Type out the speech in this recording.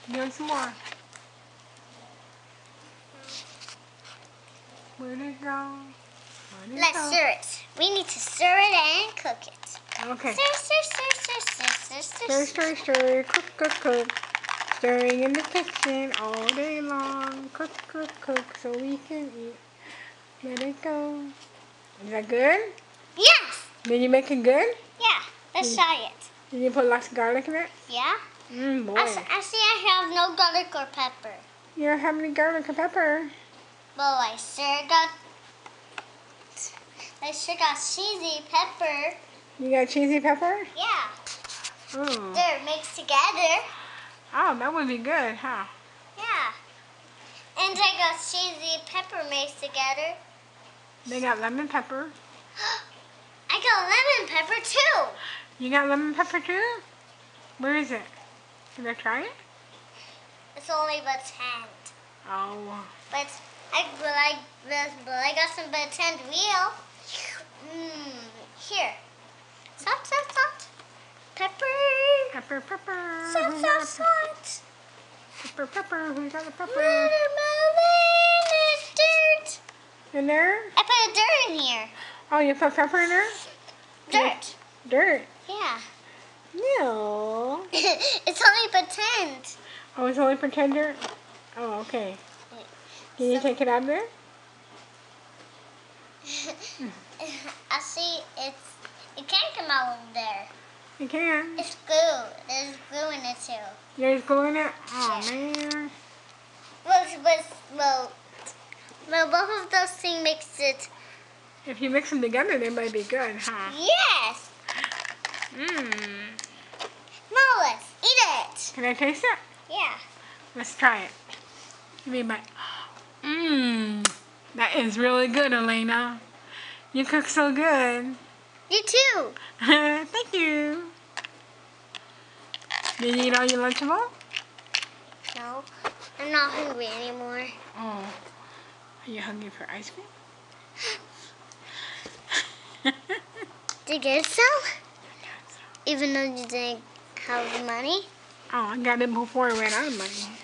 Give him some more. Where'd it go? Let's stir it. We need to stir it and cook it. Okay. Stir. Stir. Cook. Stirring in the kitchen all day long. Cook, so we can eat. Let it go. Is that good? Yes. Did you make it good? Yeah. Let's try it. Did you put lots of garlic in it? Yeah. Boy. I see I have no garlic or pepper. You don't have any garlic or pepper. Well, I sure got cheesy pepper. You got cheesy pepper? Yeah. Ooh. They're mixed together. Oh, that would be good, huh? Yeah. And I got cheesy pepper mixed together. They got lemon pepper. I got lemon pepper too. You got lemon pepper too? Where is it? Can I try it? It's only pretend. Oh. But I got some pretend real. Here. Salt. Pepper. Pepper. Salt. Pepper. Who got the pepper? Watermelon and dirt. In there? I put dirt in here. Oh, you put pepper in there? Dirt. Dirt. Yeah. No. It's only pretend. Oh, it's only pretend dirt? Oh, okay. Can you take it out of there? I see it can't come out of there. You can. It's glue. There's glue in it too. There's glue in it? Oh, Yeah. man. Well, both of those things makes it. If you mix them together, they might be good, huh? Yes. Now let's eat it. Can I taste it? Yeah. Let's try it. Give me a bite. That is really good, Elena. You cook so good. You too. Thank you. Did you eat all your Lunchable? No, I'm not hungry anymore. Oh, are you hungry for ice cream? Did you get some? Even though you didn't have the money? Oh, I got it before I ran out of money.